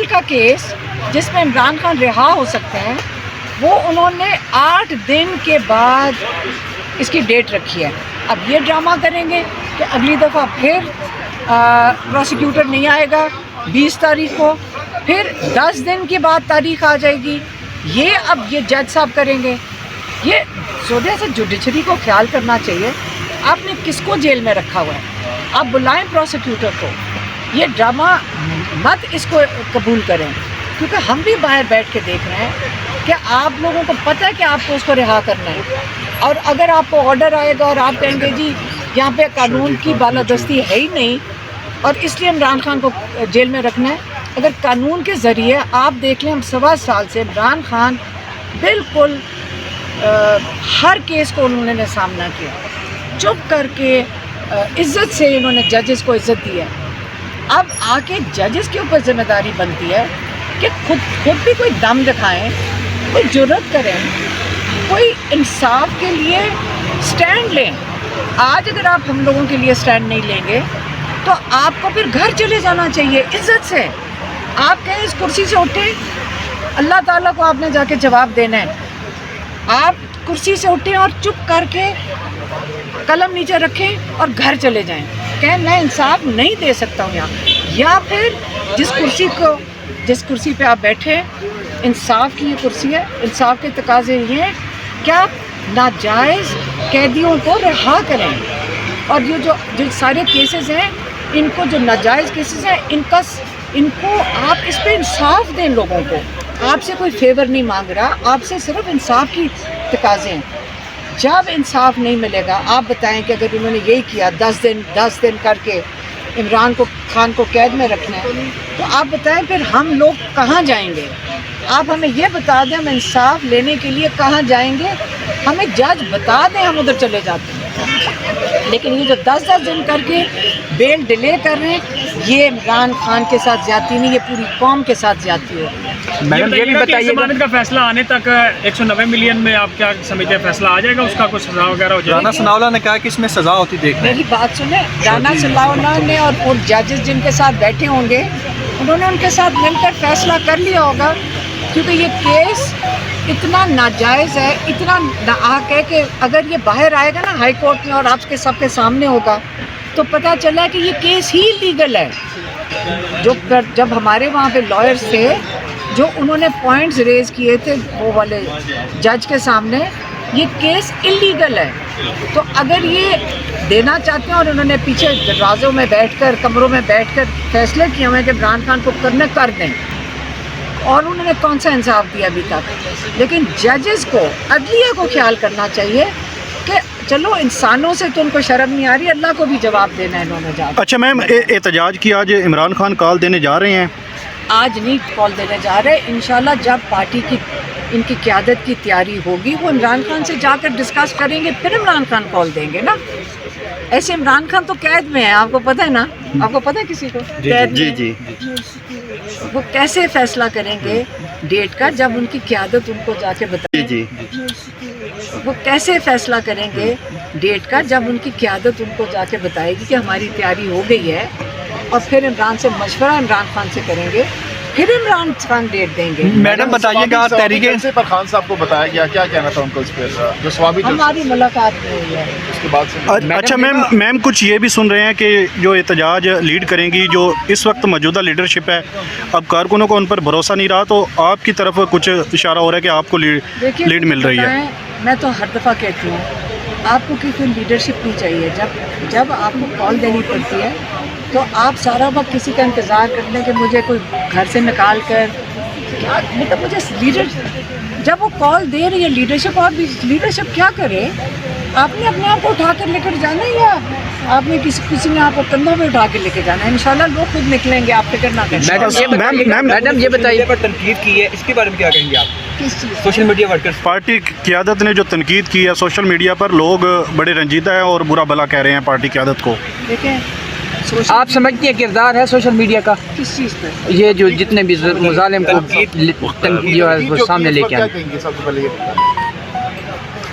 کل کا کیس جس میں عمران خان رہا ہو سکتے ہیں وہ انہوں نے 8 دن کے بعد اس کی ڈیٹ رکھی ہے. اب یہ ڈرامہ کریں گے کہ اگلی دفعہ پھر پروسیکیوٹر نہیں آئے گا 20 تاریخ کو, پھر 10 دن کے بعد تاریخ آ جائے گی. یہ اب یہ جج صاحب کریں گے. یہ سودے سے جوڈیشری کو خیال کرنا چاہیے آپ نے کس کو جیل میں رکھا ہوا ہے. آپ بلائیں پروسیکیوٹر کو. یہ ڈرامہ مت اس کو قبول کریں, کیونکہ ہم بھی باہر بیٹھ کے دیکھ رہے ہیں کہ آپ لوگوں کو پتہ ہے کہ آپ کو اس کو رہا کرنا ہے, اور اگر آپ کو آرڈر آئے گا اور آپ کہیں گے جی یہاں پہ قانون کی بالادستی ہے ہی نہیں اور اس لیے عمران خان کو جیل میں رکھنا ہے. اگر قانون کے ذریعے آپ دیکھ لیں, ہم 1.25 سال سے عمران خان بالکل ہر کیس کو انہوں نے سامنا کیا, چپ کر کے عزت سے انہوں نے ججز کو عزت دی ہے. اب آ کے ججز کے اوپر ذمہ داری بنتی ہے کہ خود بھی کوئی دم دکھائیں, کوئی جرأت کریں, کوئی انصاف کے لیے سٹینڈ لیں. آج اگر آپ ہم لوگوں کے لیے سٹینڈ نہیں لیں گے تو آپ کو پھر گھر چلے جانا چاہیے عزت سے. آپ کہیں اس کرسی سے اٹھیں, اللہ تعالیٰ کو آپ نے جا کے جواب دینا ہے. آپ کرسی سے اٹھیں اور چپ کر کے قلم نیچے رکھیں اور گھر چلے جائیں, کہیں میں انصاف نہیں دے سکتا ہوں یہاں. یا پھر جس کرسی پہ آپ بیٹھے انصاف کی یہ کرسی ہے, انصاف کے تقاضے یہ ہیں کہ آپ ناجائز قیدیوں کو رہا کریں, اور یہ جو سارے کیسز ہیں ان کو, جو ناجائز کیسز ہیں ان کو آپ اس پہ انصاف دیں لوگوں کو. آپ سے کوئی فیور نہیں مانگ رہا, آپ سے صرف انصاف کی تقاضے ہیں. جب انصاف نہیں ملے گا آپ بتائیں کہ اگر انہوں نے یہی کیا 10 دن کر کے عمران خان کو قید میں رکھنا ہے تو آپ بتائیں پھر ہم لوگ کہاں جائیں گے. آپ ہمیں یہ بتا دیں ہم انصاف لینے کے لیے کہاں جائیں گے, ہمیں جج بتا دیں ہم ادھر چلے جاتے ہیں. لیکن یہ جو 10 دن کر کے بیل ڈیلے کر رہے ہیں یہ عمران خان کے ساتھ زیادتی نہیں, یہ پوری قوم کے ساتھ زیادتی ہے. میڈم یہ بھی بتائیے ضمانت کا فیصلہ آنے تک 190 ملین میں آپ کیا سمجھتے ہیں فیصلہ آ جائے گا, اس کا کچھ سزا وغیرہ ہو جائے گا؟ رانا ثناءاللہ نے کہا کہ اس میں سزا ہوتی دیکھ رہے ہیں. میری بات سنیں, رانا ثناءاللہ نے اور ججز جن کے ساتھ بیٹھے ہوں گے انہوں نے ان کے ساتھ مل کر فیصلہ کر لیا ہوگا, کیونکہ یہ کیس اتنا ناجائز ہے, اتنا ناحق ہے کہ اگر یہ باہر آئے گا نا ہائی کورٹ میں اور آپ کے سب کے سامنے ہوگا تو پتہ چلا کہ یہ کیس ہی لیگل ہے. جب ہمارے وہاں پہ لائرز تھے جو انہوں نے پوائنٹس ریز کیے تھے وہ والے جج کے سامنے, یہ کیس انلیگل ہے. تو اگر یہ دینا چاہتے ہیں اور انہوں نے پیچھے دروازوں میں بیٹھ کر کمروں میں بیٹھ کر فیصلے کیے ہوئے ہیں کہ عمران خان کو کرنے کر دیں, اور انہوں نے کون سا انصاف دیا ابھی تک. لیکن ججز کو, عدلیہ کو خیال کرنا چاہیے کہ چلو انسانوں سے تو ان کو شرم نہیں آ رہی, اللہ کو بھی جواب دینا ہے انہوں نے جا. اچھا میم, احتجاج کی آج عمران خان کال دینے جا رہے ہیں؟ آج نہیں کال دینے جا رہے, انشاءاللہ جب پارٹی کی ان کی قیادت کی تیاری ہوگی وہ عمران خان سے جا کر ڈسکس کریں گے, پھر عمران خان کال دیں گے نا. ایسے عمران خان تو قید میں ہے, آپ کو پتہ ہے نا, آپ کو پتہ ہے کسی کو قید میں. جی وہ کیسے فیصلہ کریں گے ڈیٹ کا جب ان کی قیادت ان کو جا کے بتائے گی. وہ کیسے فیصلہ کریں گے ڈیٹ کا جب ان کی قیادت ان کو جا کے بتائے گی کہ ہماری تیاری ہو گئی ہے, اور پھر عمران سے مشورہ عمران خان سے کریں گے, پھر عمران خان ڈیٹ دیں گے. میڈم بتائیے گا تحریک پر خان صاحب کو بتایا گیا, کیا کہنا تھا ان کو اس پہ جو سوابی ہماری ملاقات نہیں ہوئی ہے اس کے بعد سے؟ اچھا میم کچھ یہ بھی سن رہے ہیں کہ جو احتجاج لیڈ کریں گی جو اس وقت موجودہ لیڈرشپ ہے, اب کارکنوں کو ان پر بھروسہ نہیں رہا, تو آپ کی طرف کچھ اشارہ ہو رہا ہے کہ آپ کو لیڈ مل رہی ہے. میں تو ہر دفعہ کہتی ہوں آپ کو کوئی لیڈرشپ نہیں چاہیے. جب آپ کو کال دینی پڑتی ہے تو آپ سارا وقت کسی کا انتظار کرتے ہیں کہ مجھے کوئی گھر سے نکال کر, مطلب مجھے لیڈر جب وہ کال دے رہی ہے لیڈرشپ, اور بھی لیڈرشپ کیا کرے, آپ نے اپنے آپ کو اٹھا کر لے کر جانا ہے یا آپ نے کسی نے آپ کو کندھوں پہ اٹھا کے لے کے جانا ہے. انشاءاللہ لوگ خود نکلیں گے, آپ فکر نہ کریں. میڈم یہ بتائیے پر تنقید کی ہے, اس کے بارے میں کیا کہیں گے آپ؟ کس چیز سوشل میڈیا ورکرز, پارٹی قیادت نے جو تنقید کی ہے سوشل میڈیا پر, لوگ بڑے رنجیدہ ہیں اور برا بھلا کہہ رہے ہیں پارٹی قیادت کو. دیکھیں آپ سمجھتی ہیں کردار ہے سوشل میڈیا کا کس چیز پہ, یہ جو جتنے بھی مظالم کو جو ہے وہ سامنے لے کے آئے؟ کیا کہیں گے سب سے پہلے